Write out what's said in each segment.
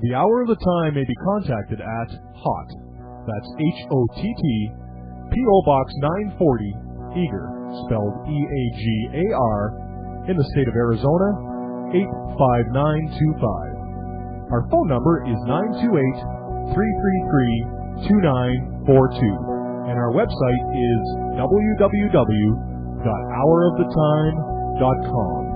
The Hour of the Time may be contacted at HOTT, that's H-O-T-T, P.O. Box 940, Eager, spelled E-A-G-A-R, in the state of Arizona, 85925. Our phone number is 928-333-2942, and our website is www.houroftheTime.com.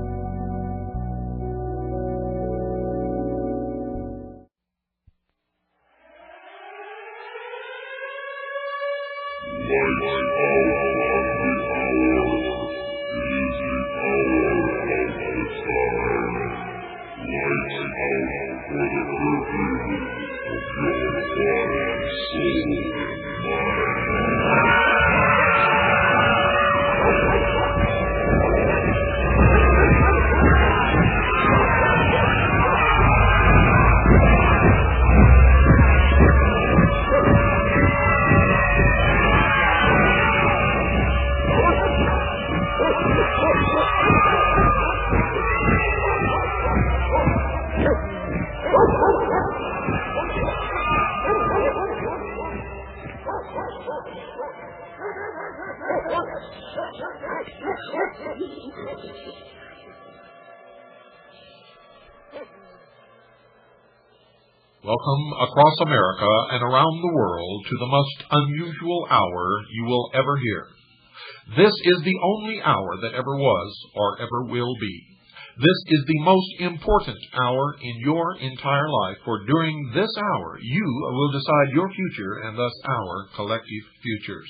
Welcome across America and around the world to the most unusual hour you will ever hear. This is the only hour that ever was or ever will be. This is the most important hour in your entire life, for during this hour you will decide your future and thus our collective futures.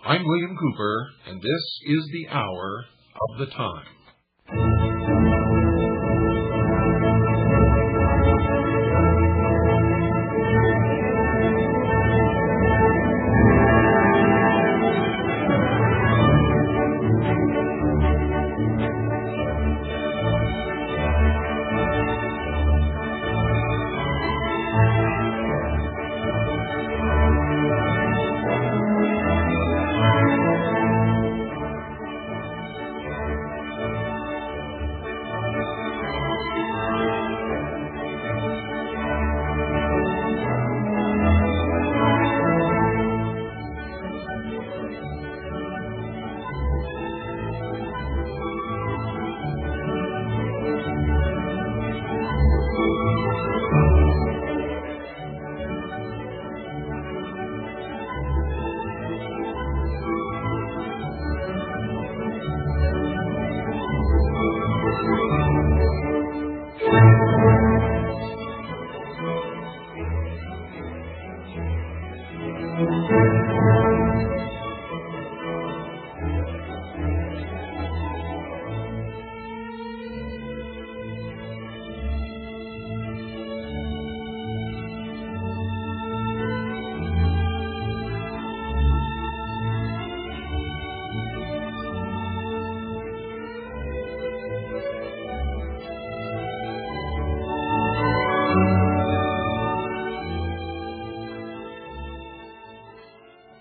I'm William Cooper, and this is the Hour of the Time.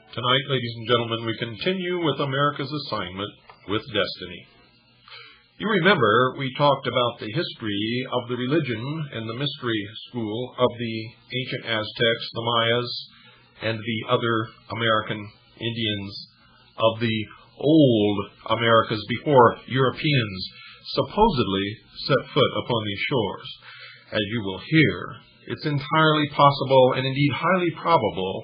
Tonight, ladies and gentlemen, we continue with America's assignment with destiny. You remember we talked about the history of the religion and the mystery school of the ancient Aztecs, the Mayas, and the other American Indians of the old Americas before Europeans supposedly set foot upon these shores. As you will hear, it's entirely possible and indeed highly probable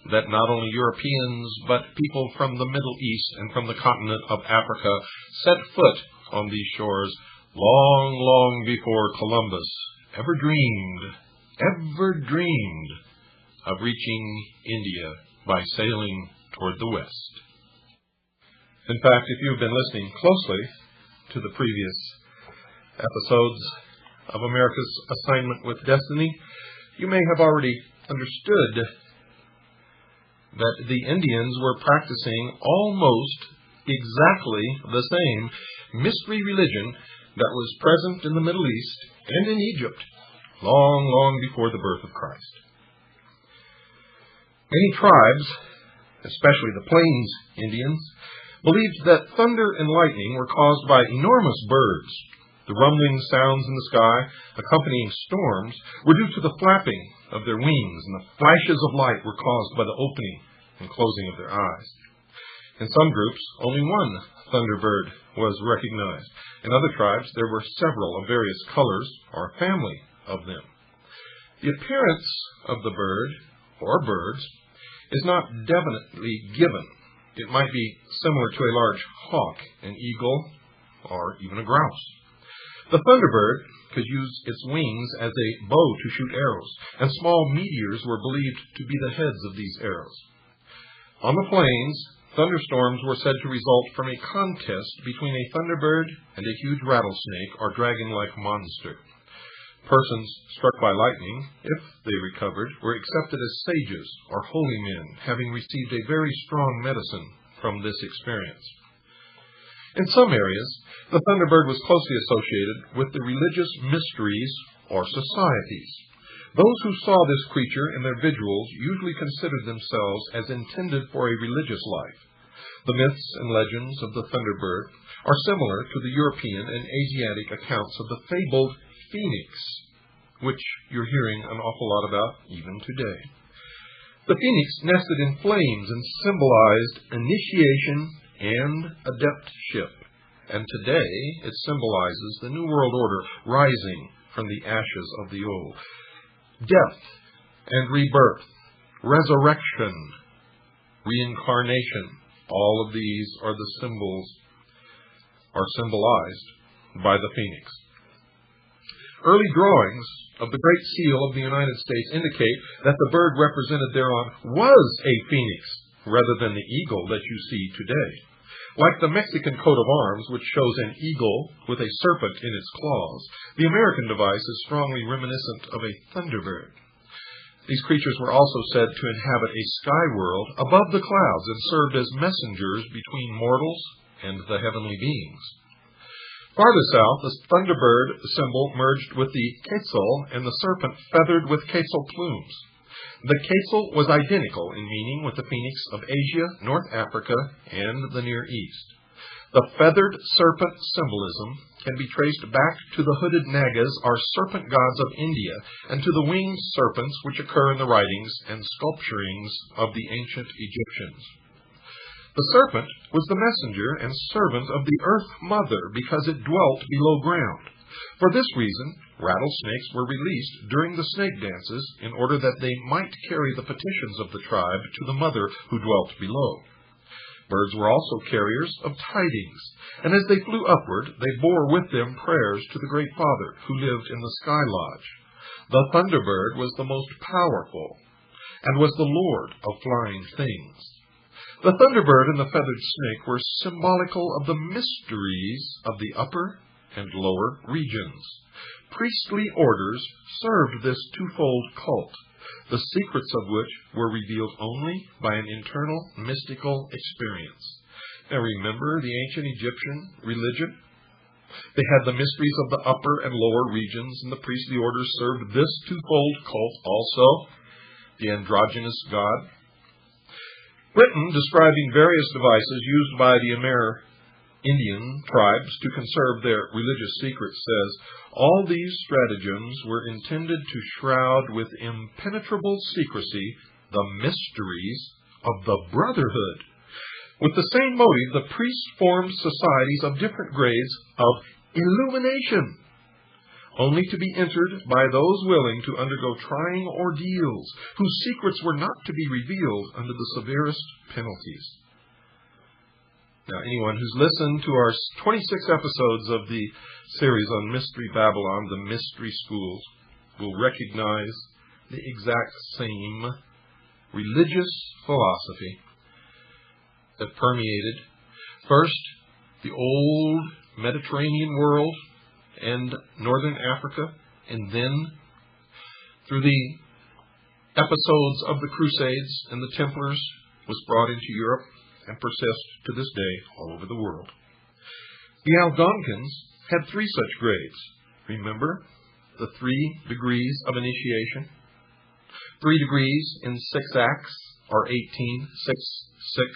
that not only Europeans, but people from the Middle East and from the continent of Africa set foot on these shores long, long before Columbus ever dreamed of reaching India by sailing toward the west. In fact, if you've been listening closely to the previous episodes of America's Assignment with Destiny, you may have already understood that the Indians were practicing almost exactly the same mystery religion that was present in the Middle East and in Egypt long, long before the birth of Christ. Many tribes, especially the Plains Indians, believed that thunder and lightning were caused by enormous birds, The rumbling sounds in the sky, accompanying storms, were due to the flapping of their wings, and the flashes of light were caused by the opening and closing of their eyes. In some groups, only one thunderbird was recognized. In other tribes, there were several of various colors, or a family of them. The appearance of the bird, or birds, is not definitely given. It might be similar to a large hawk, an eagle, or even a grouse. The thunderbird could use its wings as a bow to shoot arrows, and small meteors were believed to be the heads of these arrows. On the plains, thunderstorms were said to result from a contest between a thunderbird and a huge rattlesnake or dragon-like monster. Persons struck by lightning, if they recovered, were accepted as sages or holy men, having received a very strong medicine from this experience. In some areas, the thunderbird was closely associated with the religious mysteries or societies. Those who saw this creature in their vigils usually considered themselves as intended for a religious life. The myths and legends of the thunderbird are similar to the European and Asiatic accounts of the fabled phoenix, which you're hearing an awful lot about even today. The phoenix nested in flames and symbolized initiation and adeptship, and today it symbolizes the New World Order rising from the ashes of the old. Death and rebirth, resurrection, reincarnation, all of these are symbolized by the phoenix. Early drawings of the Great Seal of the United States indicate that the bird represented thereon was a phoenix, rather than the eagle that you see today. Like the Mexican coat of arms, which shows an eagle with a serpent in its claws, the American device is strongly reminiscent of a thunderbird. These creatures were also said to inhabit a sky world above the clouds and served as messengers between mortals and the heavenly beings. Farther south, the thunderbird symbol merged with the quetzal and the serpent feathered with quetzal plumes. The quetzal was identical in meaning with the phoenix of Asia, North Africa, and the Near East. The feathered serpent symbolism can be traced back to the hooded nagas, or serpent gods of India, and to the winged serpents which occur in the writings and sculpturings of the ancient Egyptians. The serpent was the messenger and servant of the Earth Mother because it dwelt below ground. For this reason, rattlesnakes were released during the snake dances in order that they might carry the petitions of the tribe to the mother who dwelt below. Birds were also carriers of tidings, and as they flew upward, they bore with them prayers to the Great Father who lived in the Sky Lodge. The thunderbird was the most powerful and was the lord of flying things. The thunderbird and the feathered snake were symbolical of the mysteries of the upper and lower regions. Priestly orders served this twofold cult, the secrets of which were revealed only by an internal mystical experience. Now remember the ancient Egyptian religion? They had the mysteries of the upper and lower regions, and the priestly orders served this twofold cult also, the androgynous god. Britain, describing various devices used by the Amerindian tribes to conserve their religious secrets, says, all these stratagems were intended to shroud with impenetrable secrecy the mysteries of the brotherhood. With the same motive, the priests formed societies of different grades of illumination, only to be entered by those willing to undergo trying ordeals, whose secrets were not to be revealed under the severest penalties. Now, anyone who's listened to our 26 episodes of the series on Mystery Babylon, the Mystery Schools, will recognize the exact same religious philosophy that permeated first the old Mediterranean world and northern Africa, and then through the episodes of the Crusades and the Templars was brought into Europe and persists to this day all over the world. The Algonquins had 3 such grades. Remember the 3 degrees of initiation? 3 degrees in 6 acts, or 18, 6, 6,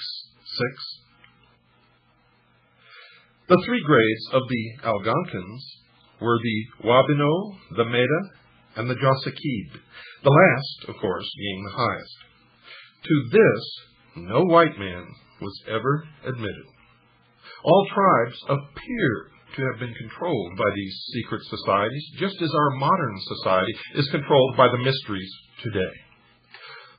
6. The 3 grades of the Algonquins were the Wabino, the Meda, and the Josekid, the last, of course, being the highest. To this, no white man was ever admitted. All tribes appear to have been controlled by these secret societies, just as our modern society is controlled by the mysteries today.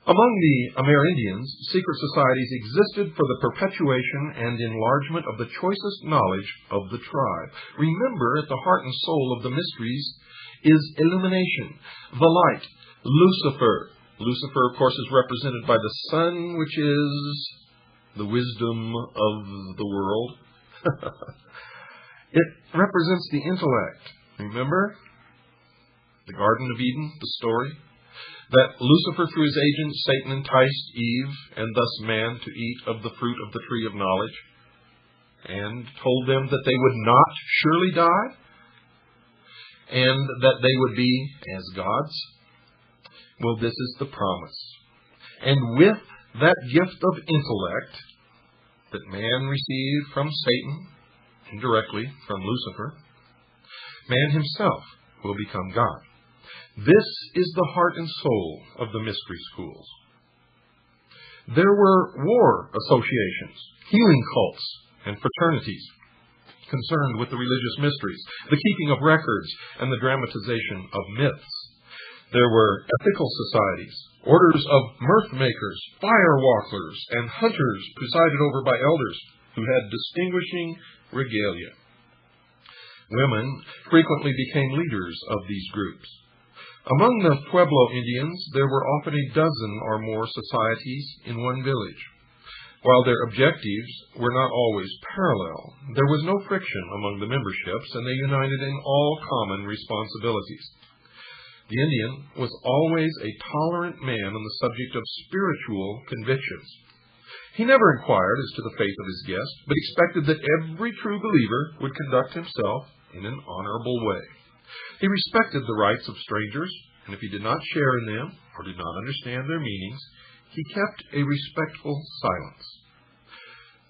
Among the Amerindians, secret societies existed for the perpetuation and enlargement of the choicest knowledge of the tribe. Remember, at the heart and soul of the mysteries is illumination, the light, Lucifer. Lucifer, of course, is represented by the sun, which is the wisdom of the world. It represents the intellect. Remember the Garden of Eden, the story? That Lucifer, through his agent Satan, enticed Eve and thus man to eat of the fruit of the tree of knowledge, and told them that they would not surely die, and that they would be as gods. Well, this is the promise. And with that gift of intellect that man received from Satan, indirectly from Lucifer, man himself will become God. This is the heart and soul of the mystery schools. There were war associations, healing cults, and fraternities concerned with the religious mysteries, the keeping of records, and the dramatization of myths. There were ethical societies, orders of mirth makers, fire walkers, and hunters presided over by elders who had distinguishing regalia. Women frequently became leaders of these groups. Among the Pueblo Indians, there were often a dozen or more societies in one village. While their objectives were not always parallel, there was no friction among the memberships, and they united in all common responsibilities. The Indian was always a tolerant man on the subject of spiritual convictions. He never inquired as to the faith of his guest, but expected that every true believer would conduct himself in an honorable way. He respected the rights of strangers, and if he did not share in them or did not understand their meanings, he kept a respectful silence.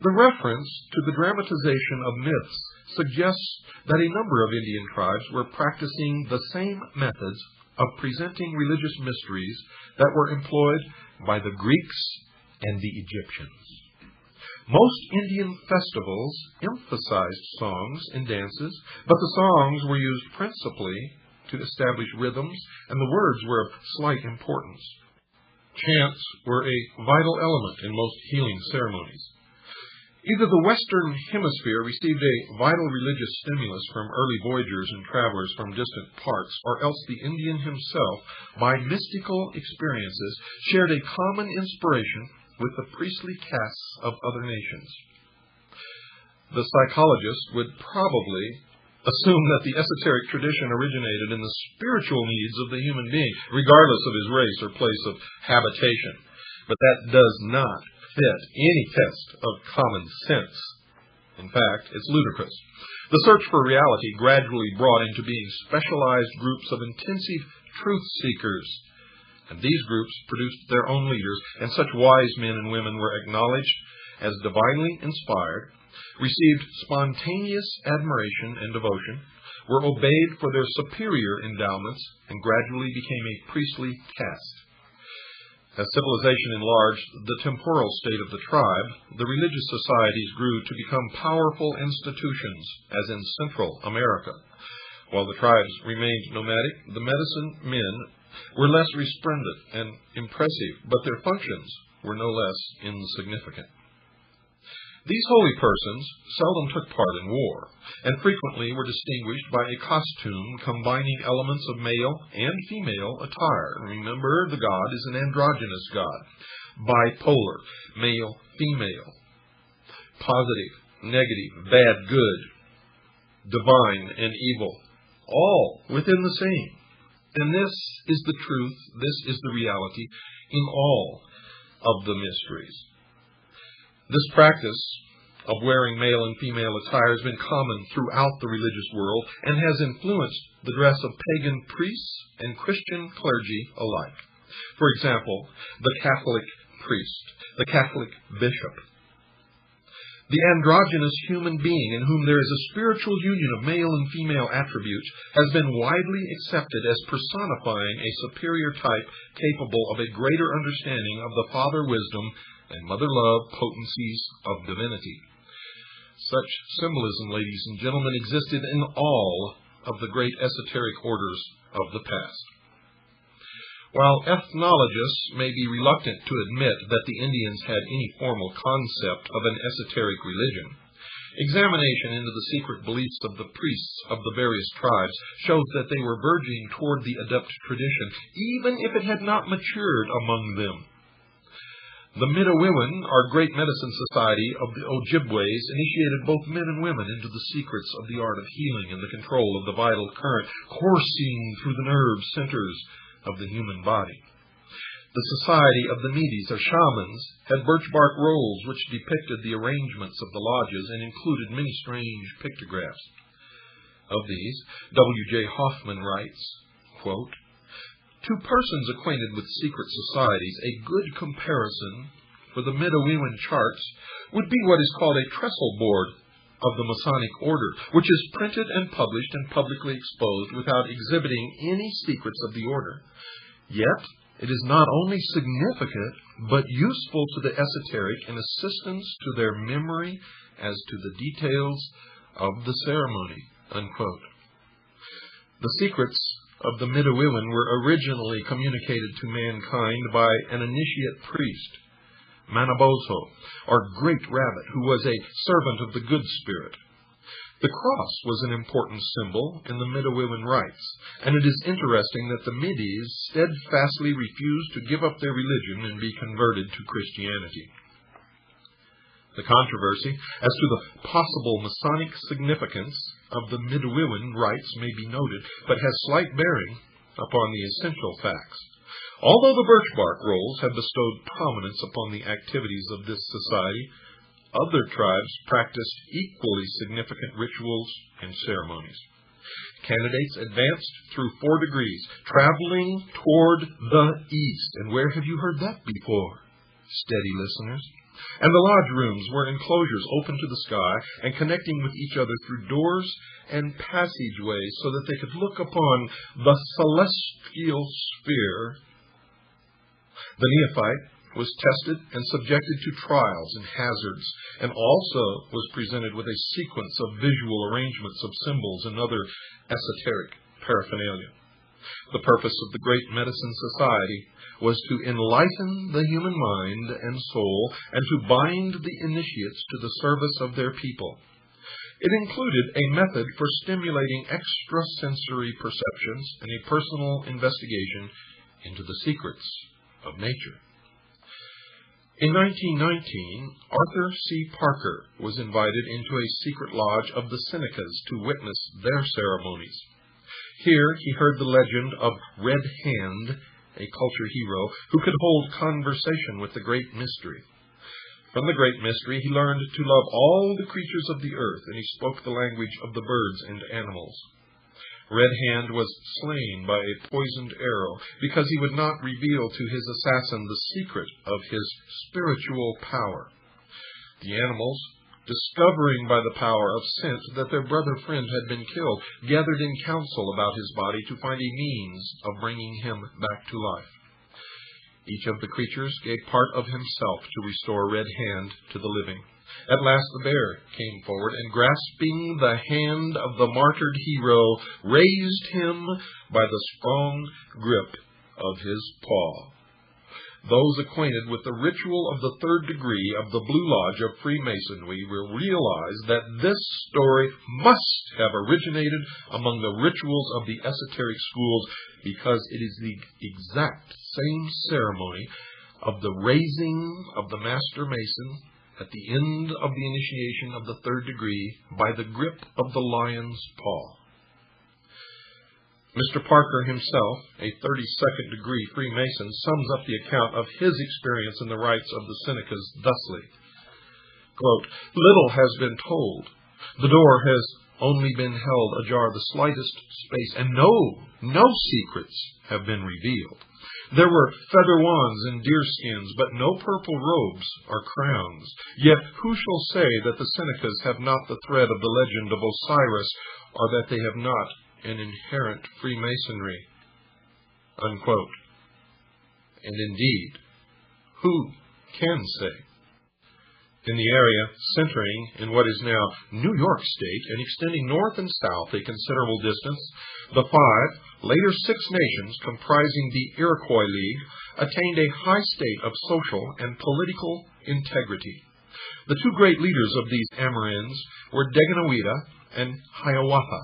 The reference to the dramatization of myths suggests that a number of Indian tribes were practicing the same methods of presenting religious mysteries that were employed by the Greeks and the Egyptians. Most Indian festivals emphasized songs and dances, but the songs were used principally to establish rhythms, and the words were of slight importance. Chants were a vital element in most healing ceremonies. Either the Western Hemisphere received a vital religious stimulus from early voyagers and travelers from distant parts, or else the Indian himself, by mystical experiences, shared a common inspiration with the priestly castes of other nations. The psychologist would probably assume that the esoteric tradition originated in the spiritual needs of the human being, regardless of his race or place of habitation. But that does not fit any test of common sense. In fact, it's ludicrous. The search for reality gradually brought into being specialized groups of intensive truth seekers, and these groups produced their own leaders, and such wise men and women were acknowledged as divinely inspired, received spontaneous admiration and devotion, were obeyed for their superior endowments, and gradually became a priestly caste. As civilization enlarged the temporal state of the tribe, the religious societies grew to become powerful institutions, as in Central America. While the tribes remained nomadic, the medicine men were less resplendent and impressive, but their functions were no less insignificant. These holy persons seldom took part in war, and frequently were distinguished by a costume combining elements of male and female attire. Remember, the god is an androgynous god, bipolar, male, female, positive, negative, bad, good, divine, and evil, all within the same. And this is the truth, this is the reality in all of the mysteries. This practice of wearing male and female attire has been common throughout the religious world and has influenced the dress of pagan priests and Christian clergy alike. For example, the Catholic priest, the Catholic bishop. The androgynous human being, in whom there is a spiritual union of male and female attributes, has been widely accepted as personifying a superior type capable of a greater understanding of the father wisdom and mother love potencies of divinity. Such symbolism, ladies and gentlemen, existed in all of the great esoteric orders of the past. While ethnologists may be reluctant to admit that the Indians had any formal concept of an esoteric religion, examination into the secret beliefs of the priests of the various tribes shows that they were verging toward the adept tradition, even if it had not matured among them. The Midewiwin, our great medicine society of the Ojibways, initiated both men and women into the secrets of the art of healing and the control of the vital current coursing through the nerve centers of the human body. The Society of the Medes, or shamans, had birch bark rolls which depicted the arrangements of the lodges and included many strange pictographs. Of these, W.J. Hoffman writes, quote, "To persons acquainted with secret societies, a good comparison for the Midewiwin charts would be what is called a trestle board of the Masonic order, which is printed and published and publicly exposed without exhibiting any secrets of the order. Yet, it is not only significant, but useful to the esoteric in assistance to their memory as to the details of the ceremony." Unquote. The secrets of the Midewiwin were originally communicated to mankind by an initiate priest, Manabozo, or Great Rabbit, who was a servant of the Good Spirit. The cross was an important symbol in the Midewiwin rites, and it is interesting that the Medes steadfastly refused to give up their religion and be converted to Christianity. The controversy as to the possible Masonic significance of the Midewiwin rites may be noted, but has slight bearing upon the essential facts. Although the birch bark rolls have bestowed prominence upon the activities of this society, other tribes practiced equally significant rituals and ceremonies. Candidates advanced through 4 degrees, traveling toward the east. And where have you heard that before, steady listeners? And the lodge rooms were enclosures open to the sky and connecting with each other through doors and passageways so that they could look upon the celestial sphere. The neophyte was tested and subjected to trials and hazards, and also was presented with a sequence of visual arrangements of symbols and other esoteric paraphernalia. The purpose of the Great Medicine Society was to enlighten the human mind and soul and to bind the initiates to the service of their people. It included a method for stimulating extrasensory perceptions and a personal investigation into the secrets of nature. In 1919, Arthur C. Parker was invited into a secret lodge of the Senecas to witness their ceremonies. Here he heard the legend of Red Hand, a culture hero who could hold conversation with the Great Mystery. From the Great Mystery he learned to love all the creatures of the earth, and he spoke the language of the birds and animals. Red Hand was slain by a poisoned arrow because he would not reveal to his assassin the secret of his spiritual power. The animals, discovering by the power of scent that their brother friend had been killed, gathered in council about his body to find a means of bringing him back to life. Each of the creatures gave part of himself to restore Red Hand to the living. At last the bear came forward, and grasping the hand of the martyred hero, raised him by the strong grip of his paw. Those acquainted with the ritual of the 3rd degree of the Blue Lodge of Freemasonry will realize that this story must have originated among the rituals of the esoteric schools, because it is the exact same ceremony of the raising of the Master Mason at the end of the initiation of the 3rd degree by the grip of the lion's paw. Mr. Parker himself, a 32nd degree Freemason, sums up the account of his experience in the rites of the Senecas thusly, quote, "Little has been told. The door has only been held ajar the slightest space, and no secrets have been revealed. There were feather wands and deerskins, but no purple robes or crowns. Yet who shall say that the Senecas have not the thread of the legend of Osiris, or that they have not an inherent Freemasonry? Unquote. And indeed, who can say? In the area centering in what is now New York State and extending north and south a considerable distance, the 5, later 6 nations comprising the Iroquois League attained a high state of social and political integrity. The 2 great leaders of these Amerinds were Daganoweda and Hiawatha.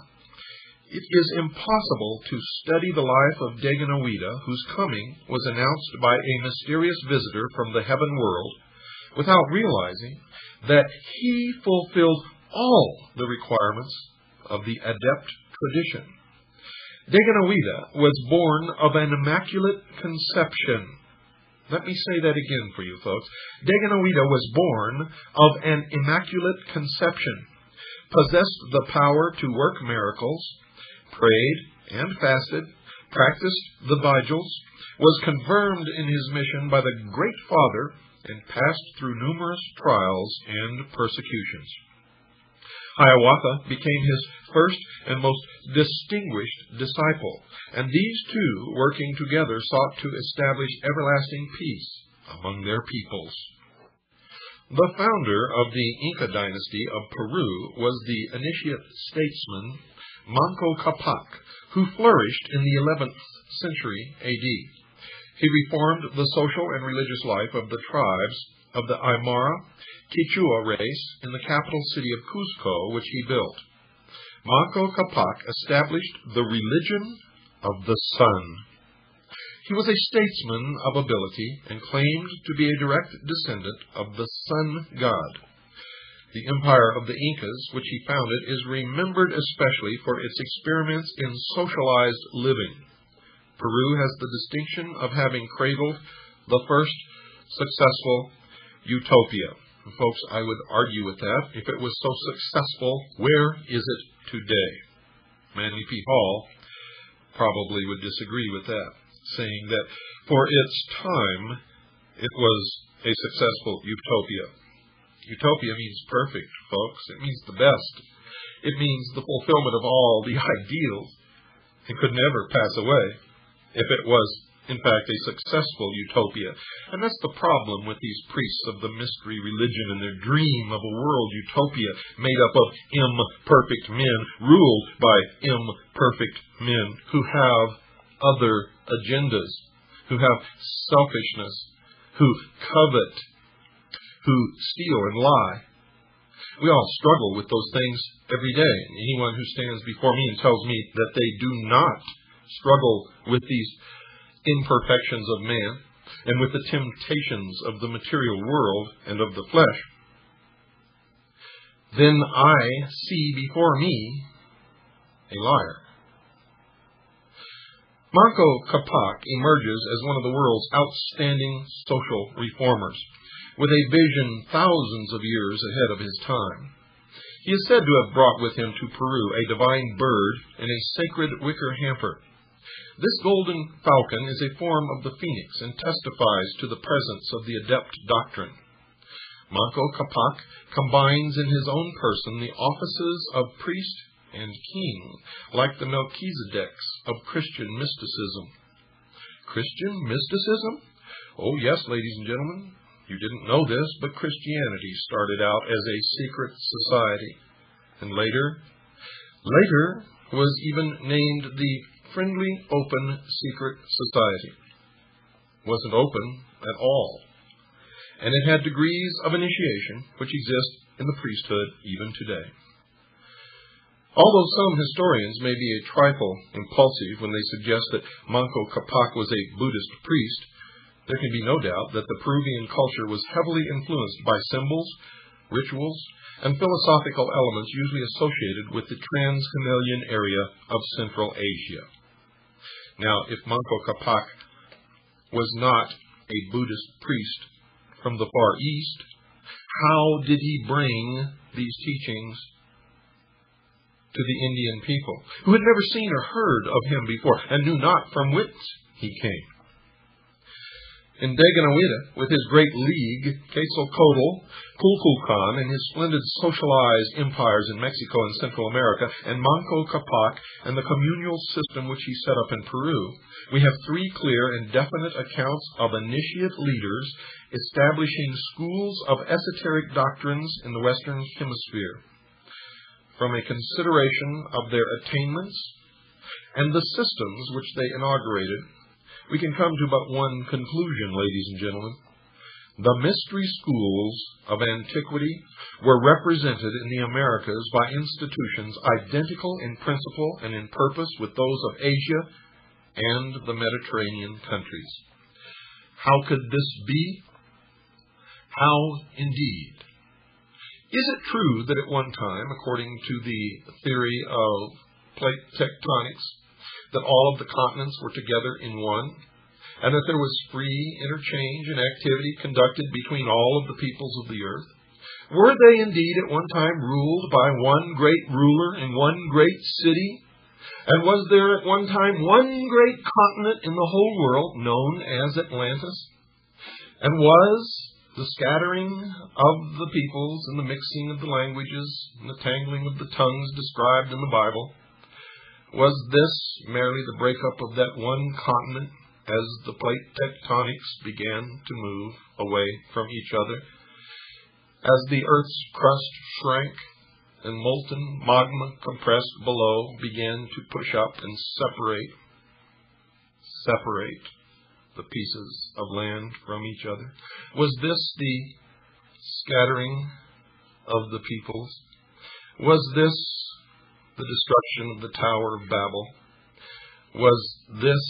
It is impossible to study the life of Daganoweda, whose coming was announced by a mysterious visitor from the heaven world, without realizing that he fulfilled all the requirements of the adept tradition. Daganoweda was born of an immaculate conception. Let me say that again for you folks. Daganoweda was born of an immaculate conception, possessed the power to work miracles, prayed and fasted, practiced the vigils, was confirmed in his mission by the Great Father, and passed through numerous trials and persecutions. Hiawatha became his first and most distinguished disciple, and these 2, working together, sought to establish everlasting peace among their peoples. The founder of the Inca dynasty of Peru was the initiate statesman Manco Capac, who flourished in the 11th century A.D. He reformed the social and religious life of the tribes of the Aymara Quichua race in the capital city of Cusco, which he built. Manco Capac established the religion of the sun. He was a statesman of ability and claimed to be a direct descendant of the sun god. The empire of the Incas, which he founded, is remembered especially for its experiments in socialized living. Peru has the distinction of having cradled the first successful utopia. And folks, I would argue with that. If it was so successful, where is it today? Manly P. Hall probably would disagree with that, saying that for its time, it was a successful utopia. Utopia means perfect, folks. It means the best. It means the fulfillment of all the ideals. It could never pass away if it was, in fact, a successful utopia. And that's the problem with these priests of the mystery religion and their dream of a world utopia made up of imperfect men, ruled by imperfect men who have other agendas, who have selfishness, who covet, who steal and lie. We all struggle with those things every day. Anyone who stands before me and tells me that they do not struggle with these imperfections of man and with the temptations of the material world and of the flesh, then I see before me a liar. Manco Capac emerges as one of the world's outstanding social reformers, with a vision thousands of years ahead of his time. He is said to have brought with him to Peru a divine bird in a sacred wicker hamper. This golden falcon is a form of the phoenix and testifies to the presence of the adept doctrine. Manco Capac combines in his own person the offices of priest and king, like the Melchizedeks of Christian mysticism. Christian mysticism? Oh yes, ladies and gentlemen, you didn't know this, but Christianity started out as a secret society, and later was even named the Friendly Open Secret Society. It wasn't open at all, and it had degrees of initiation which exist in the priesthood even today. Although some historians may be a trifle impulsive when they suggest that Manco Capac was a Buddhist priest, there can be no doubt that the Peruvian culture was heavily influenced by symbols, rituals, and philosophical elements usually associated with the trans-Himalayan area of Central Asia. Now, if Manco Capac was not a Buddhist priest from the Far East, how did he bring these teachings to the Indian people, who had never seen or heard of him before, and knew not from whence he came. In Daganawida, with his great league, Quetzalcoatl, Kulkulkan, and his splendid socialized empires in Mexico and Central America, and Manco Capac, and the communal system which he set up in Peru, we have three clear and definite accounts of initiate leaders establishing schools of esoteric doctrines in the Western Hemisphere. From a consideration of their attainments and the systems which they inaugurated, we can come to but one conclusion, ladies and gentlemen. The mystery schools of antiquity were represented in the Americas by institutions identical in principle and in purpose with those of Asia and the Mediterranean countries. How could this be? How indeed? Is it true that at one time, according to the theory of plate tectonics, that all of the continents were together in one, and that there was free interchange and activity conducted between all of the peoples of the earth? Were they indeed at one time ruled by one great ruler in one great city? And was there at one time one great continent in the whole world known as Atlantis? And was the scattering of the peoples and the mixing of the languages and the tangling of the tongues described in the Bible, was this merely the breakup of that one continent as the plate tectonics began to move away from each other, as the Earth's crust shrank and molten magma compressed below began to push up and separate the pieces of land from each other? Was this the scattering of the peoples? Was this the destruction of the Tower of Babel? Was this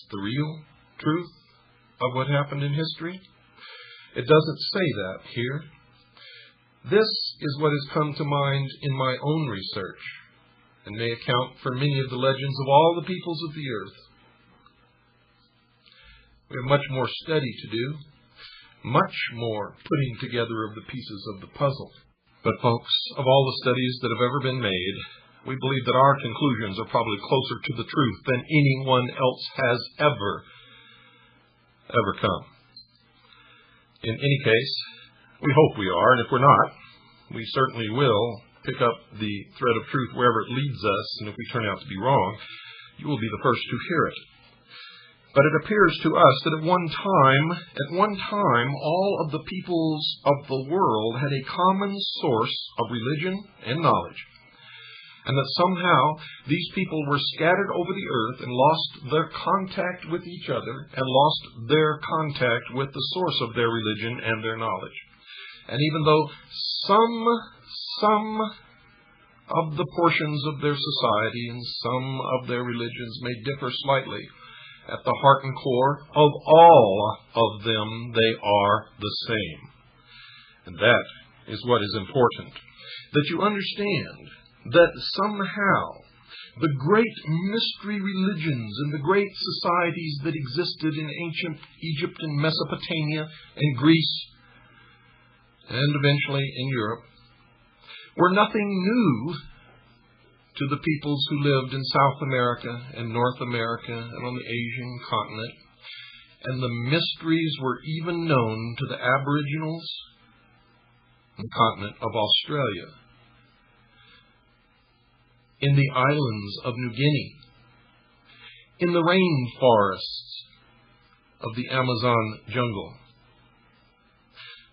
the real truth of what happened in history? It doesn't say that here. This is what has come to mind in my own research, and may account for many of the legends of all the peoples of the earth. We have much more study to do, much more putting together of the pieces of the puzzle. But folks, of all the studies that have ever been made, we believe that our conclusions are probably closer to the truth than anyone else has ever come. In any case, we hope we are, and if we're not, we certainly will pick up the thread of truth wherever it leads us, and if we turn out to be wrong, you will be the first to hear it. But it appears to us that at one time, all of the peoples of the world had a common source of religion and knowledge, and that somehow these people were scattered over the earth and lost their contact with each other and lost their contact with the source of their religion and their knowledge. And even though some of the portions of their society and some of their religions may differ slightly, at the heart and core of all of them, they are the same. And that is what is important, that you understand that somehow the great mystery religions and the great societies that existed in ancient Egypt and Mesopotamia and Greece and eventually in Europe were nothing new to the peoples who lived in South America and North America and on the Asian continent. And the mysteries were even known to the aboriginals on the continent of Australia, in the islands of New Guinea, in the rainforests of the Amazon jungle.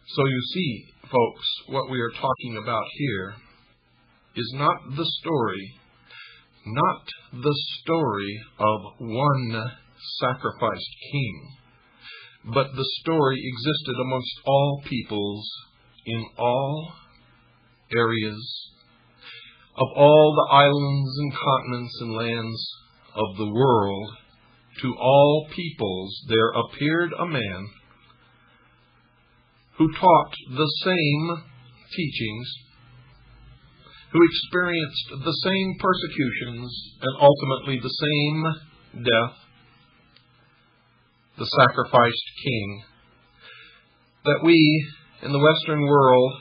So you see, folks, what we are talking about here is not the story of one sacrificed king, but the story existed amongst all peoples in all areas of all the islands and continents and lands of the world. To all peoples there appeared a man who taught the same teachings, who experienced the same persecutions and ultimately the same death, the sacrificed king, that we in the Western world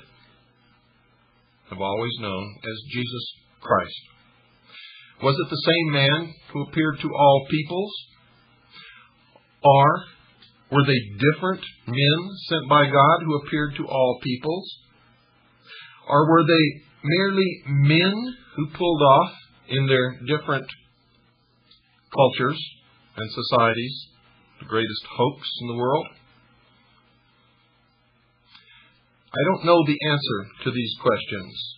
have always known as Jesus Christ. Was it the same man who appeared to all peoples? Or were they different men sent by God who appeared to all peoples? Or were they merely men who pulled off in their different cultures and societies the greatest hoax in the world? I don't know the answer to these questions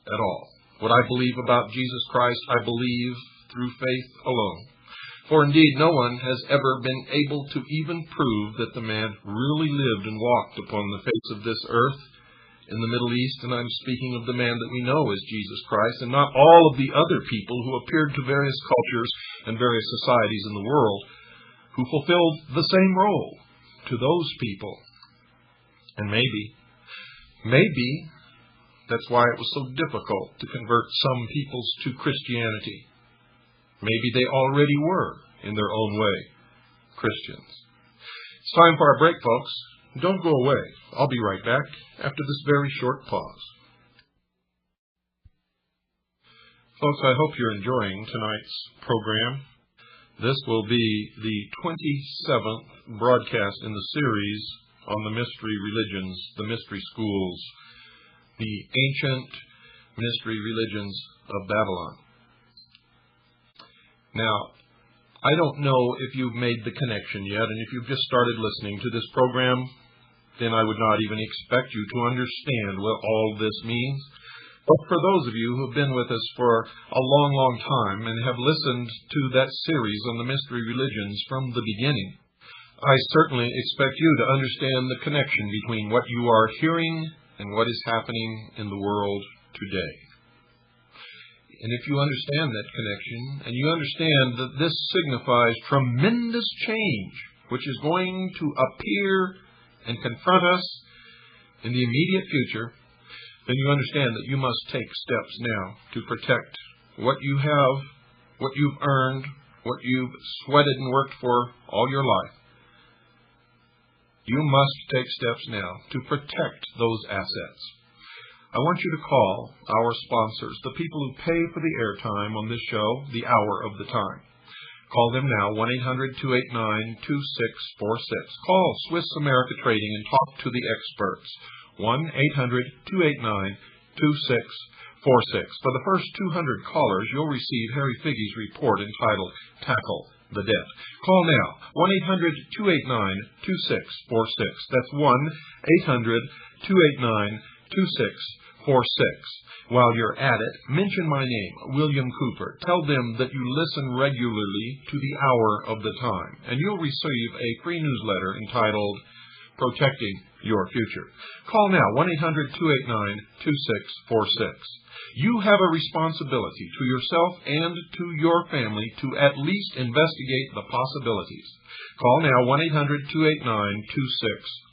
at all. What I believe about Jesus Christ, I believe through faith alone. For indeed, no one has ever been able to even prove that the man really lived and walked upon the face of this earth in the Middle East, and I'm speaking of the man that we know as Jesus Christ, and not all of the other people who appeared to various cultures and various societies in the world who fulfilled the same role to those people. And maybe that's why it was so difficult to convert some peoples to Christianity. Maybe they already were, in their own way, Christians. It's time for our break, folks. Don't go away. I'll be right back after this very short pause. Folks, I hope you're enjoying tonight's program. This will be the 27th broadcast in the series on the mystery religions, the mystery schools, the ancient mystery religions of Babylon. Now, I don't know if you've made the connection yet, and if you've just started listening to this program, then I would not even expect you to understand what all this means. But for those of you who have been with us for a long, long time and have listened to that series on the mystery religions from the beginning, I certainly expect you to understand the connection between what you are hearing and what is happening in the world today. And if you understand that connection, and you understand that this signifies tremendous change, which is going to appear and confront us in the immediate future, then you understand that you must take steps now to protect what you have, what you've earned, what you've sweated and worked for all your life. You must take steps now to protect those assets. I want you to call our sponsors, the people who pay for the airtime on this show, the hour of the time. Call them now, 1-800-289-2646. Call Swiss America Trading and talk to the experts. 1-800-289-2646. For the first 200 callers, you'll receive Harry Figge's report entitled Tackle the Debt. Call now, 1-800-289-2646. That's 1-800-289-2646. While you're at it, mention my name, William Cooper. Tell them that you listen regularly to the hour of the time, and you'll receive a free newsletter entitled Protecting Your Future. Call now, 1-800-289-2646. You have a responsibility to yourself and to your family to at least investigate the possibilities. Call now,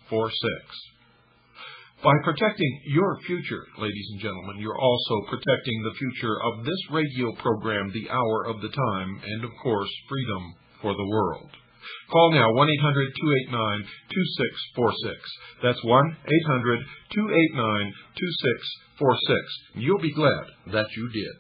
1-800-289-2646. By protecting your future, ladies and gentlemen, you're also protecting the future of this radio program, The Hour of the Time, and, of course, freedom for the world. Call now, 1-800-289-2646. That's 1-800-289-2646. You'll be glad that you did.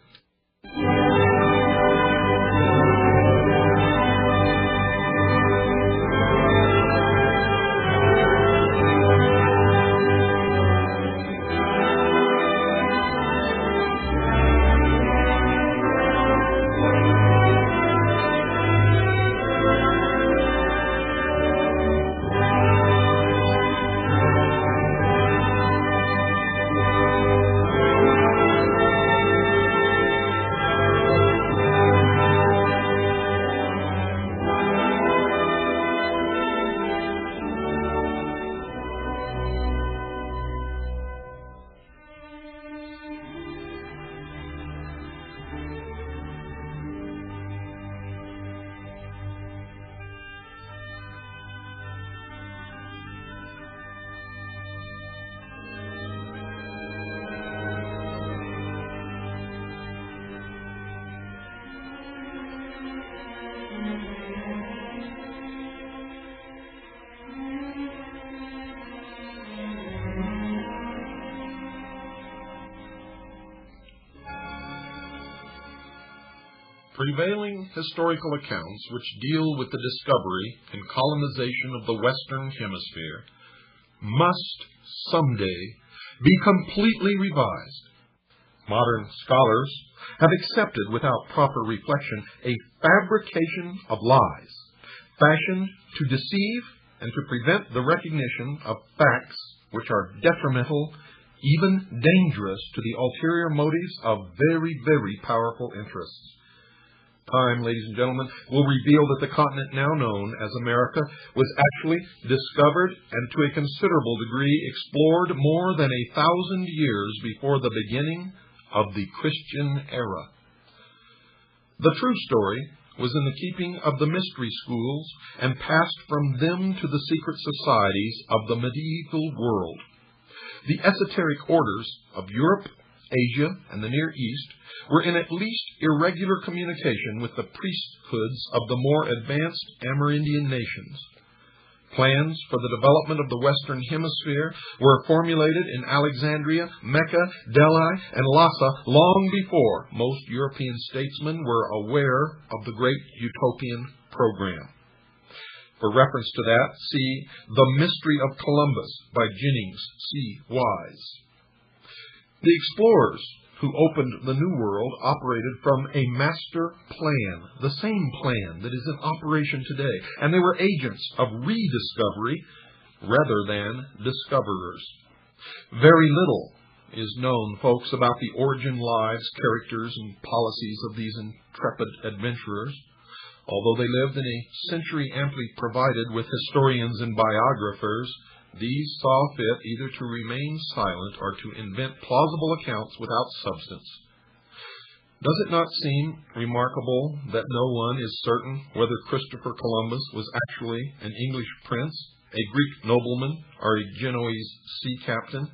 prevailing historical accounts which deal with the discovery and colonization of the Western Hemisphere must someday be completely revised. Modern scholars have accepted without proper reflection a fabrication of lies, fashioned to deceive and to prevent the recognition of facts which are detrimental, even dangerous, to the ulterior motives of very, very powerful interests. Time, ladies and gentlemen, will reveal that the continent now known as America was actually discovered and to a considerable degree explored more than 1,000 years before the beginning of the Christian era. The true story was in the keeping of the mystery schools and passed from them to the secret societies of the medieval world. The esoteric orders of Europe, Asia, and the Near East were in at least irregular communication with the priesthoods of the more advanced Amerindian nations. Plans for the development of the Western Hemisphere were formulated in Alexandria, Mecca, Delhi, and Lhasa long before most European statesmen were aware of the great utopian program. For reference to that, see The Mystery of Columbus by Jennings C. Wise. The explorers who opened the New World operated from a master plan, the same plan that is in operation today, and they were agents of rediscovery rather than discoverers. Very little is known, folks, about the origin, lives, characters, and policies of these intrepid adventurers. Although they lived in a century amply provided with historians and biographers, these saw fit either to remain silent or to invent plausible accounts without substance. Does it not seem remarkable that no one is certain whether Christopher Columbus was actually an English prince, a Greek nobleman, or a Genoese sea captain?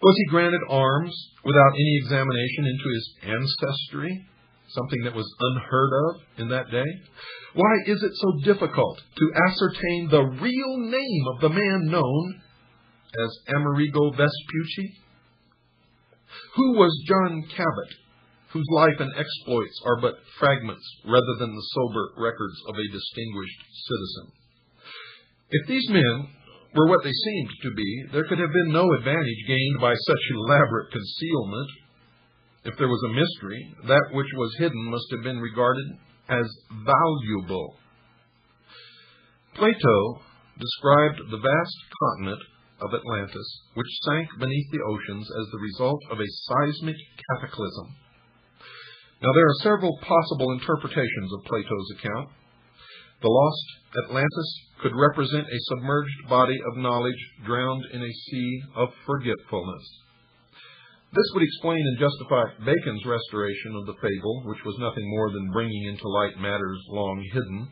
Was he granted arms without any examination into his ancestry, something that was unheard of in that day? Why is it so difficult to ascertain the real name of the man known as Amerigo Vespucci? Who was John Cabot, whose life and exploits are but fragments rather than the sober records of a distinguished citizen? If these men were what they seemed to be, there could have been no advantage gained by such elaborate concealment. If there was a mystery, that which was hidden must have been regarded as valuable. Plato described the vast continent of Atlantis, which sank beneath the oceans as the result of a seismic cataclysm. Now, there are several possible interpretations of Plato's account. The lost Atlantis could represent a submerged body of knowledge drowned in a sea of forgetfulness. This would explain and justify Bacon's restoration of the fable, which was nothing more than bringing into light matters long hidden.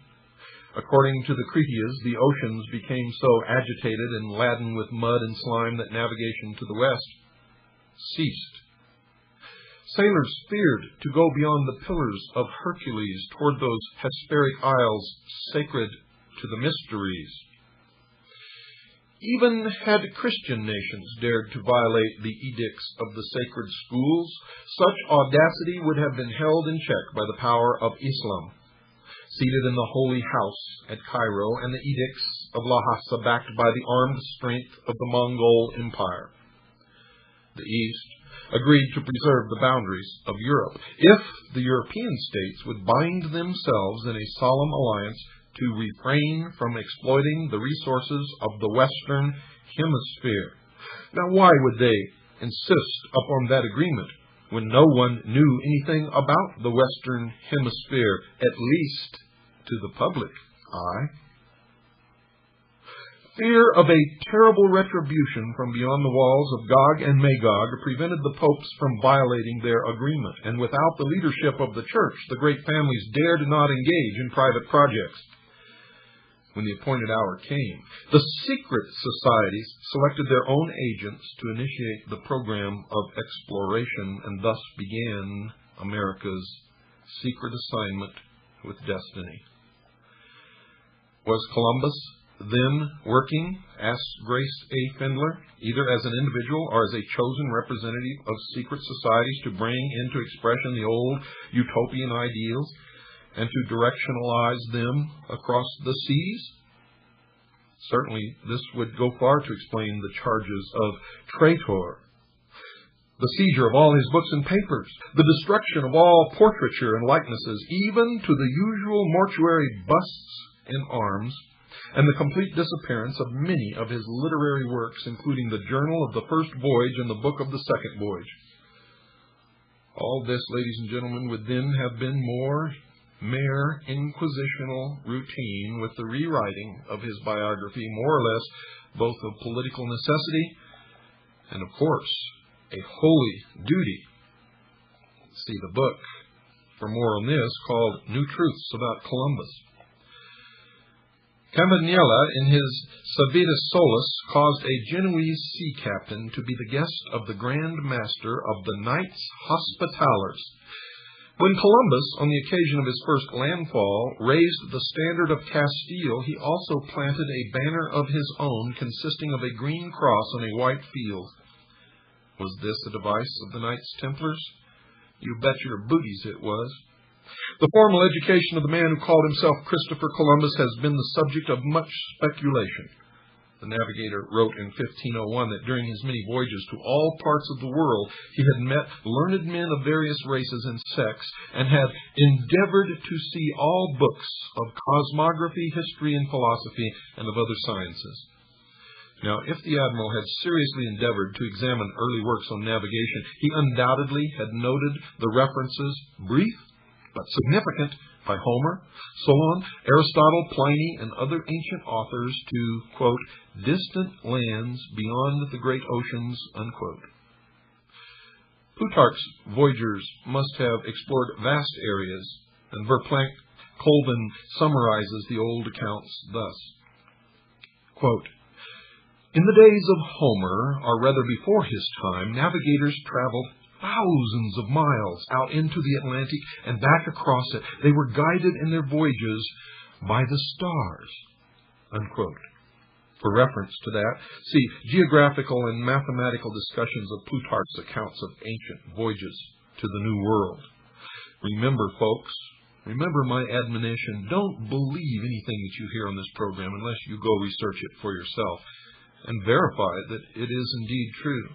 According to the Critias, the oceans became so agitated and laden with mud and slime that navigation to the west ceased. Sailors feared to go beyond the Pillars of Hercules toward those Hesperic isles sacred to the mysteries. Even had Christian nations dared to violate the edicts of the sacred schools, such audacity would have been held in check by the power of Islam, seated in the Holy House at Cairo, and the edicts of Lhasa backed by the armed strength of the Mongol Empire. The East agreed to preserve the boundaries of Europe if the European states would bind themselves in a solemn alliance to refrain from exploiting the resources of the Western Hemisphere. Now, why would they insist upon that agreement when no one knew anything about the Western Hemisphere, at least to the public eye? Fear of a terrible retribution from beyond the walls of Gog and Magog prevented the popes from violating their agreement, and without the leadership of the church, the great families dared not engage in private projects. When the appointed hour came, the secret societies selected their own agents to initiate the program of exploration, and thus began America's secret assignment with destiny. Was Columbus then working, asks Grace A. Findler, either as an individual or as a chosen representative of secret societies to bring into expression the old utopian ideals and to directionalize them across the seas? Certainly, this would go far to explain the charges of traitor, the seizure of all his books and papers, the destruction of all portraiture and likenesses, even to the usual mortuary busts and arms, and the complete disappearance of many of his literary works, including the Journal of the First Voyage and the Book of the Second Voyage. All this, ladies and gentlemen, would then have been mere inquisitional routine, with the rewriting of his biography more or less both of political necessity and, of course, a holy duty. See the book for more on this, called New Truths About Columbus. Campanella, in his Savita Solus, caused a Genoese sea captain to be the guest of the Grand Master of the Knights Hospitallers. When Columbus, on the occasion of his first landfall, raised the standard of Castile, he also planted a banner of his own consisting of a green cross on a white field. Was this a device of the Knights Templars? You bet your booties it was. The formal education of the man who called himself Christopher Columbus has been the subject of much speculation. The navigator wrote in 1501 that during his many voyages to all parts of the world, he had met learned men of various races and sects, and had endeavored to see all books of cosmography, history, and philosophy, and of other sciences. Now, if the admiral had seriously endeavored to examine early works on navigation, he undoubtedly had noted the references, brief but significant, by Homer, Solon, Aristotle, Pliny, and other ancient authors to, quote, distant lands beyond the great oceans, unquote. Plutarch's voyagers must have explored vast areas, and Verplanck Colvin summarizes the old accounts thus, quote, in the days of Homer, or rather before his time, navigators traveled thousands of miles out into the Atlantic and back across it. They were guided in their voyages by the stars, unquote. For reference to that, see geographical and mathematical discussions of Plutarch's accounts of ancient voyages to the New World. Remember, folks, remember my admonition, don't believe anything that you hear on this program unless you go research it for yourself and verify that it is indeed true.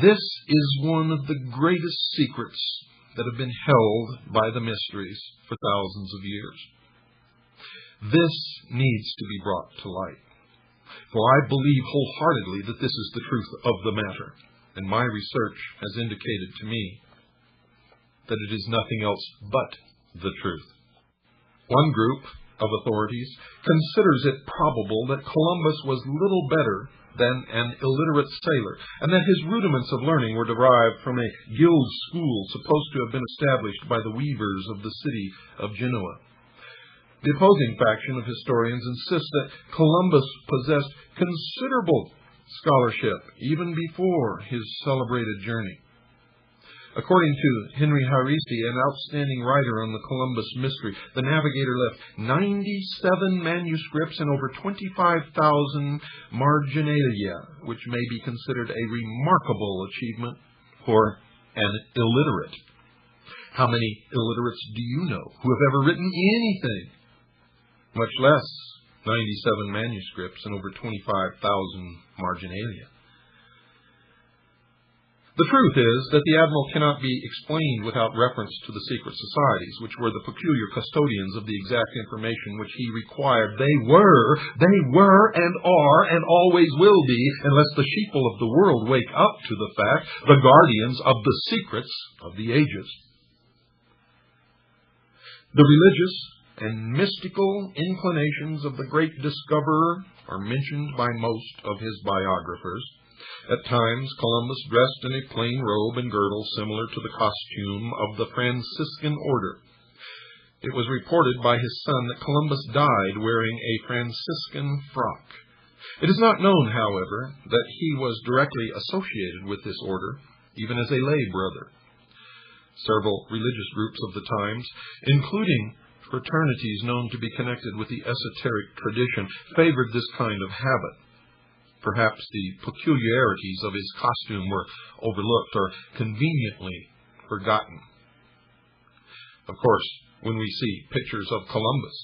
This is one of the greatest secrets that have been held by the mysteries for thousands of years. This needs to be brought to light. For I believe wholeheartedly that this is the truth of the matter, and my research has indicated to me that it is nothing else but the truth. One group of authorities considers it probable that Columbus was little better than an illiterate sailor, and that his rudiments of learning were derived from a guild school supposed to have been established by the weavers of the city of Genoa. The opposing faction of historians insists that Columbus possessed considerable scholarship even before his celebrated journey. According to Henry Haristi, an outstanding writer on the Columbus mystery, the navigator left 97 manuscripts and over 25,000 marginalia, which may be considered a remarkable achievement for an illiterate. How many illiterates do you know who have ever written anything? Much less 97 manuscripts and over 25,000 marginalia. The truth is that the admiral cannot be explained without reference to the secret societies, which were the peculiar custodians of the exact information which he required. They were, and are, and always will be, unless the sheeple of the world wake up to the fact, the guardians of the secrets of the ages. The religious and mystical inclinations of the great discoverer are mentioned by most of his biographers. At times, Columbus dressed in a plain robe and girdle similar to the costume of the Franciscan order. It was reported by his son that Columbus died wearing a Franciscan frock. It is not known, however, that he was directly associated with this order, even as a lay brother. Several religious groups of the times, including fraternities known to be connected with the esoteric tradition favored this kind of habit. Perhaps the peculiarities of his costume were overlooked or conveniently forgotten. Of course, when we see pictures of Columbus,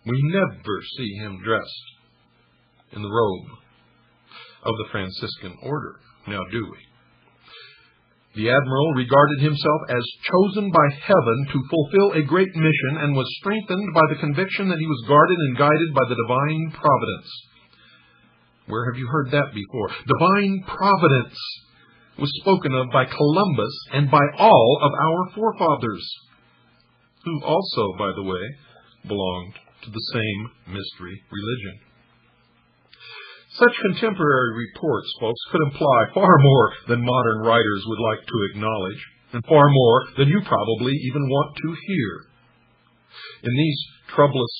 we never see him dressed in the robe of the Franciscan order, now do we? The admiral regarded himself as chosen by heaven to fulfill a great mission and was strengthened by the conviction that he was guarded and guided by the divine providence. Where have you heard that before? Divine providence was spoken of by Columbus and by all of our forefathers, who also, by the way, belonged to the same mystery religion. Such contemporary reports, folks, could imply far more than modern writers would like to acknowledge, and far more than you probably even want to hear. In these troublous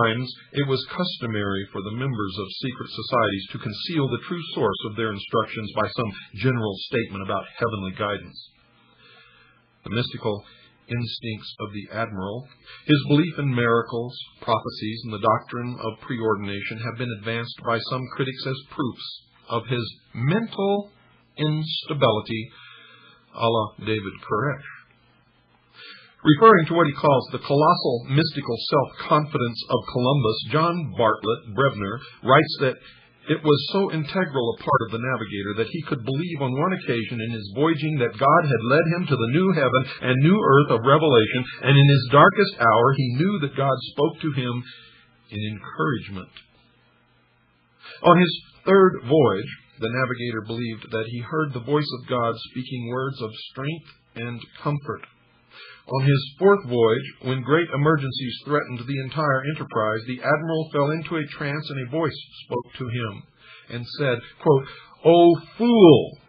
times, it was customary for the members of secret societies to conceal the true source of their instructions by some general statement about heavenly guidance. The mystical instincts of the admiral, his belief in miracles, prophecies, and the doctrine of preordination have been advanced by some critics as proofs of his mental instability, a la David Koresh. Referring to what he calls the colossal mystical self-confidence of Columbus, John Bartlett Brebner writes that it was so integral a part of the navigator that he could believe on one occasion in his voyaging that God had led him to the new heaven and new earth of revelation, and in his darkest hour he knew that God spoke to him in encouragement. On his third voyage, the navigator believed that he heard the voice of God speaking words of strength and comfort. On his fourth voyage, when great emergencies threatened the entire enterprise, the admiral fell into a trance and a voice spoke to him and said, quote, "O fool,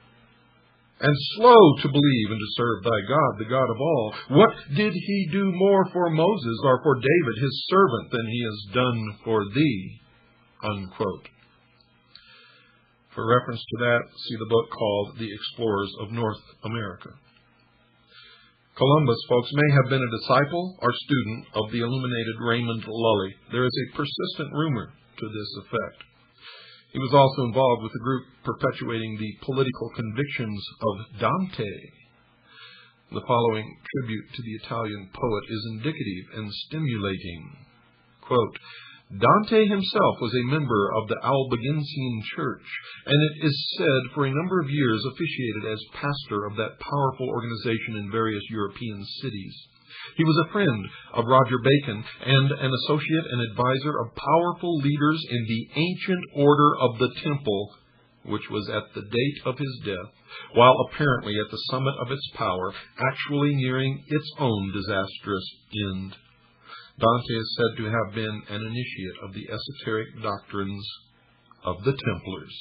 and slow to believe and to serve thy God, the God of all, what did he do more for Moses or for David, his servant, than he has done for thee?" Unquote. For reference to that, see the book called The Explorers of North America. Columbus, folks, may have been a disciple or student of the illuminated Raymond Lully. There is a persistent rumor to this effect. He was also involved with the group perpetuating the political convictions of Dante. The following tribute to the Italian poet is indicative and stimulating. Quote, "Dante himself was a member of the Albigensian Church, and it is said for a number of years officiated as pastor of that powerful organization in various European cities. He was a friend of Roger Bacon and an associate and advisor of powerful leaders in the ancient order of the Temple, which was at the date of his death, while apparently at the summit of its power, actually nearing its own disastrous end. Dante is said to have been an initiate of the esoteric doctrines of the Templars."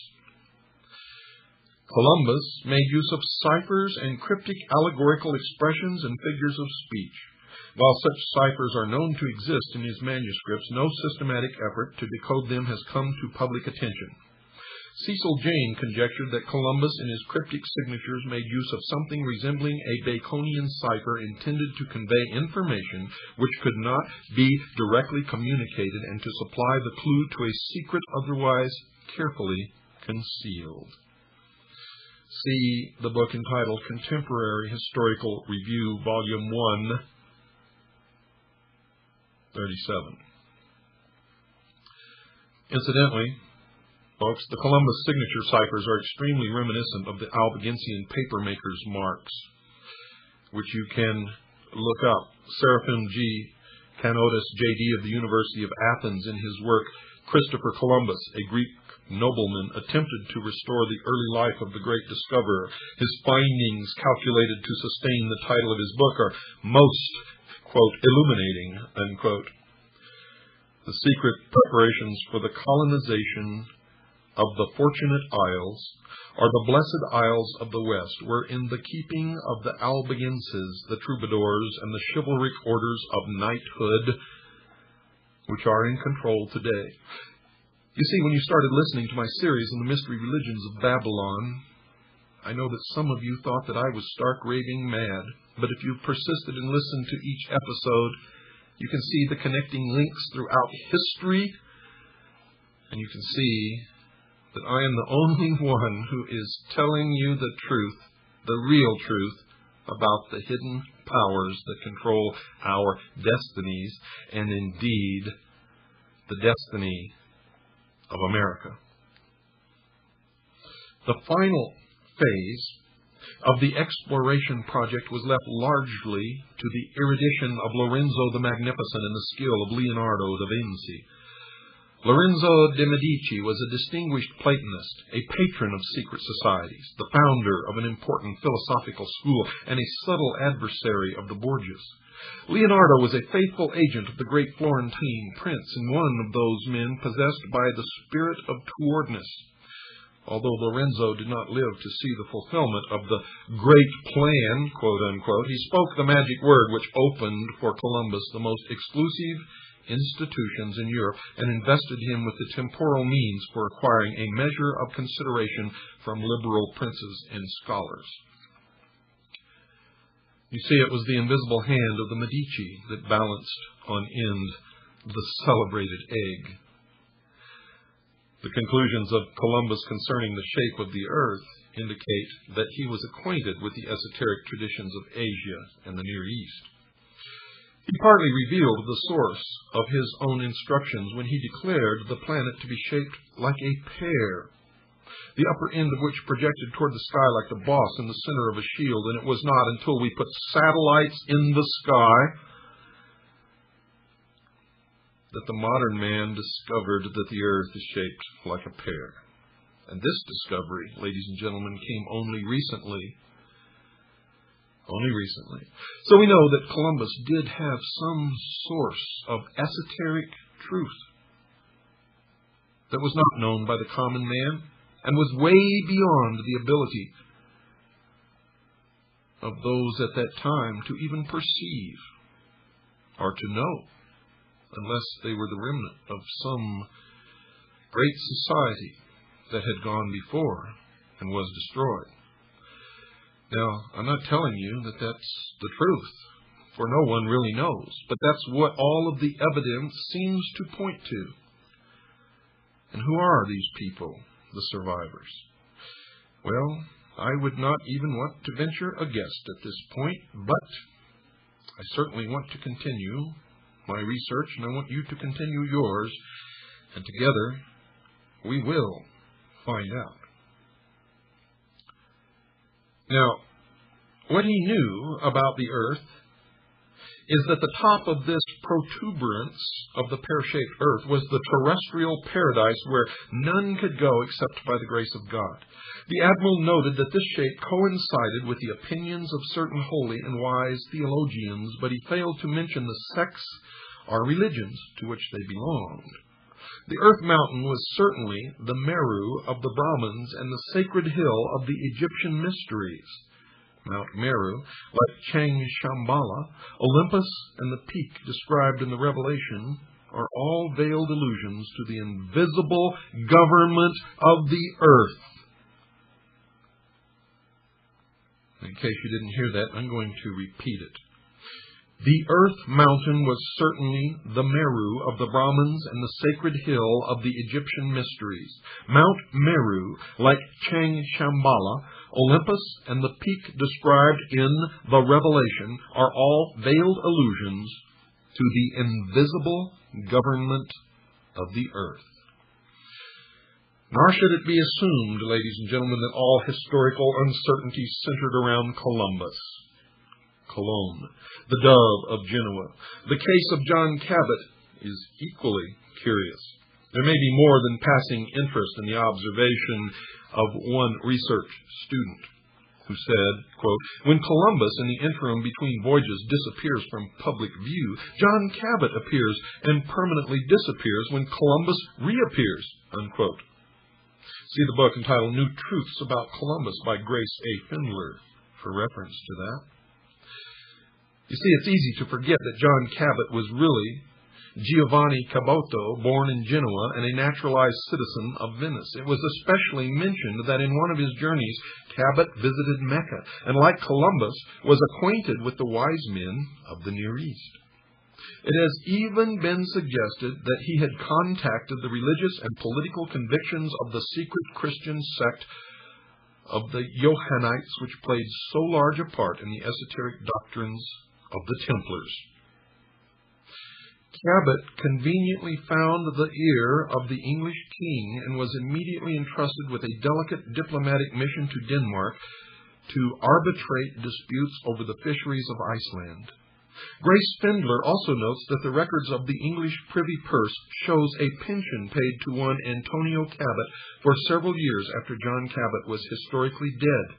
Columbus made use of ciphers and cryptic allegorical expressions and figures of speech. While such ciphers are known to exist in his manuscripts, no systematic effort to decode them has come to public attention. Cecil Jane conjectured that Columbus in his cryptic signatures made use of something resembling a Baconian cipher intended to convey information which could not be directly communicated and to supply the clue to a secret otherwise carefully concealed. See the book entitled Contemporary Historical Review, Volume 1, 37. Incidentally, folks, the Columbus signature ciphers are extremely reminiscent of the Albigensian papermaker's marks, which you can look up. Seraphim G. Canotis, J.D. of the University of Athens, in his work, Christopher Columbus, a Greek nobleman, attempted to restore the early life of the great discoverer. His findings, calculated to sustain the title of his book, are most, quote, illuminating, unquote. The secret preparations for the colonization of the Fortunate Isles, or the Blessed Isles of the West, were in the keeping of the Albigenses, the troubadours, and the chivalric orders of knighthood, which are in control today. You see, when you started listening to my series on the mystery religions of Babylon, I know that some of you thought that I was stark raving mad, but if you've persisted and listened to each episode, You can see the connecting links throughout history, and you can see that I am the only one who is telling you the truth, the real truth, about the hidden powers that control our destinies, and indeed the destiny of America. The final phase of the exploration project was left largely to the erudition of Lorenzo the Magnificent and the skill of Leonardo da Vinci. Lorenzo de' Medici was a distinguished Platonist, a patron of secret societies, the founder of an important philosophical school, and a subtle adversary of the Borgias. Leonardo was a faithful agent of the great Florentine prince, and one of those men possessed by the spirit of towardness. Although Lorenzo did not live to see the fulfillment of the great plan, quote unquote, he spoke the magic word which opened for Columbus the most exclusive institutions in Europe and invested him with the temporal means for acquiring a measure of consideration from liberal princes and scholars. You see, it was the invisible hand of the Medici that balanced on end the celebrated egg. The conclusions of Columbus concerning the shape of the earth indicate that he was acquainted with the esoteric traditions of Asia and the Near East. He partly revealed the source of his own instructions when he declared the planet to be shaped like a pear, the upper end of which projected toward the sky like the boss in the center of a shield, and it was not until we put satellites in the sky that the modern man discovered that the earth is shaped like a pear. And this discovery, ladies and gentlemen, came only recently. Only recently. So we know that Columbus did have some source of esoteric truth that was not known by the common man and was way beyond the ability of those at that time to even perceive or to know, unless they were the remnant of some great society that had gone before and was destroyed. Now, I'm not telling you that that's the truth, for no one really knows, but that's what all of the evidence seems to point to. And who are these people, the survivors? Well, I would not even want to venture a guess at this point, but I certainly want to continue my research, and I want you to continue yours, and together we will find out. Now, what he knew about the earth is that the top of this protuberance of the pear-shaped earth was the terrestrial paradise where none could go except by the grace of God. The admiral noted that this shape coincided with the opinions of certain holy and wise theologians, but he failed to mention the sects or religions to which they belonged. The Earth Mountain was certainly the Meru of the Brahmins and the sacred hill of the Egyptian mysteries. Mount Meru, like Chang Shambhala, Olympus, and the peak described in the Revelation are all veiled allusions to the invisible government of the earth. In case you didn't hear that, I'm going to repeat it. The Earth Mountain was certainly the Meru of the Brahmins and the sacred hill of the Egyptian mysteries. Mount Meru, like Chang Shambhala, Olympus, and the peak described in the Revelation are all veiled allusions to the invisible government of the earth. Nor should it be assumed, ladies and gentlemen, that all historical uncertainty centered around Columbus. Cologne, the dove of Genoa. The case of John Cabot is equally curious. There may be more than passing interest in the observation of one research student who said, quote, "When Columbus in the interim between voyages disappears from public view, John Cabot appears and permanently disappears when Columbus reappears," unquote. See the book entitled New Truths About Columbus by Grace A. Findler for reference to that. You see, it's easy to forget that John Cabot was really Giovanni Caboto, born in Genoa and a naturalized citizen of Venice. It was especially mentioned that in one of his journeys, Cabot visited Mecca, and like Columbus, was acquainted with the wise men of the Near East. It has even been suggested that he had contacted the religious and political convictions of the secret Christian sect of the Johannites, which played so large a part in the esoteric doctrines of the Templars. Cabot conveniently found the ear of the English king and was immediately entrusted with a delicate diplomatic mission to Denmark to arbitrate disputes over the fisheries of Iceland. Grace Spindler also notes that the records of the English privy purse shows a pension paid to one Antonio Cabot for several years after John Cabot was historically dead.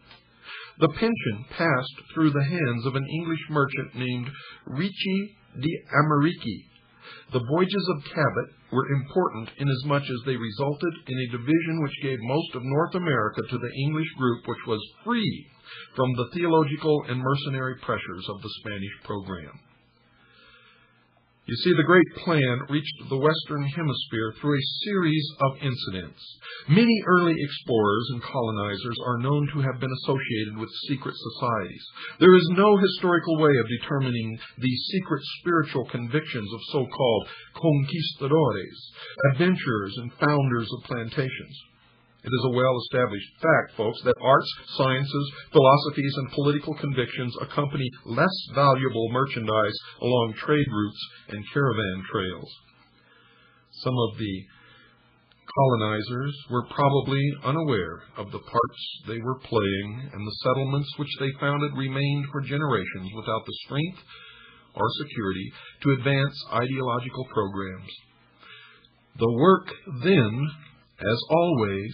The pension passed through the hands of an English merchant named Ricci de Americi. The voyages of Cabot were important inasmuch as they resulted in a division which gave most of North America to the English group, which was free from the theological and mercenary pressures of the Spanish program. You see, the great plan reached the Western Hemisphere through a series of incidents. Many early explorers and colonizers are known to have been associated with secret societies. There is no historical way of determining the secret spiritual convictions of so-called conquistadores, adventurers, and founders of plantations. It is a well-established fact, folks, that arts, sciences, philosophies, and political convictions accompany less valuable merchandise along trade routes and caravan trails. Some of the colonizers were probably unaware of the parts they were playing, and the settlements which they founded remained for generations without the strength or security to advance ideological programs. The work then, as always,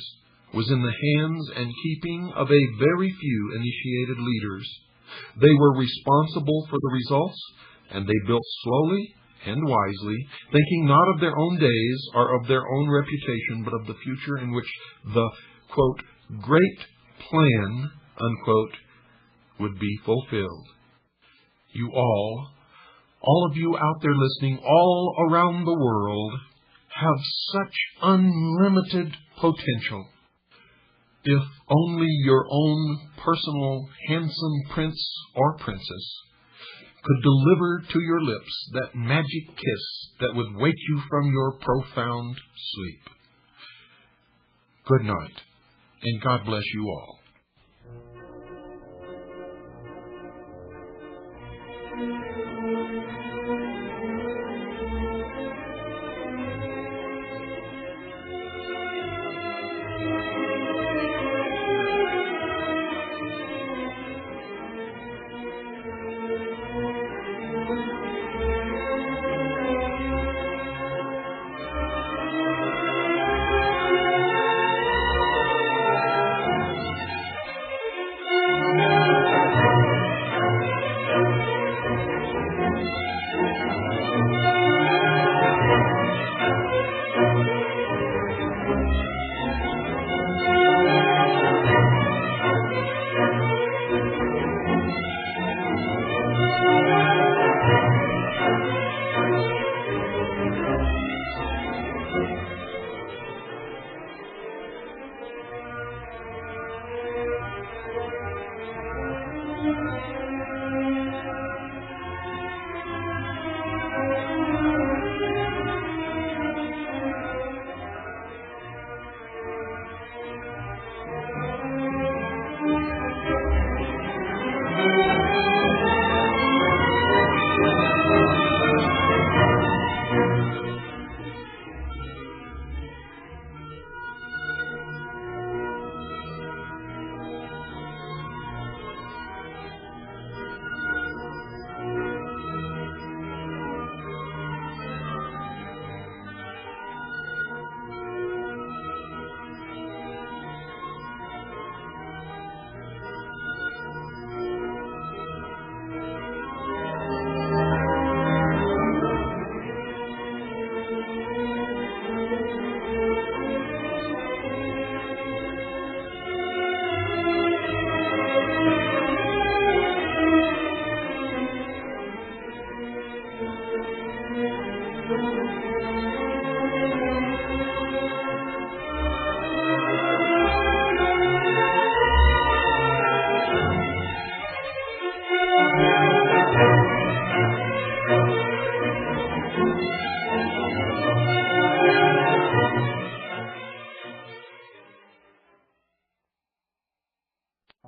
was in the hands and keeping of a very few initiated leaders. They were responsible for the results, and they built slowly and wisely, thinking not of their own days or of their own reputation, but of the future in which the, quote, great plan, unquote, would be fulfilled. You all of you out there listening, all around the world, have such unlimited potential. If only your own personal handsome prince or princess could deliver to your lips that magic kiss that would wake you from your profound sleep. Good night, and God bless you all.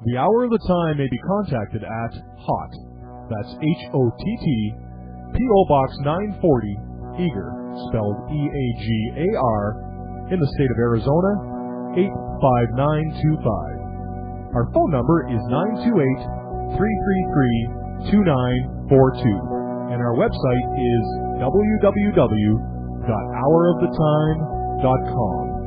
The Hour of the Time may be contacted at HOTT, that's HOTT, P.O. Box 940, Eagar, spelled E-A-G-A-R, in the state of Arizona, 85925. Our phone number is 928-333-2942, and our website is www.houroftetime.com.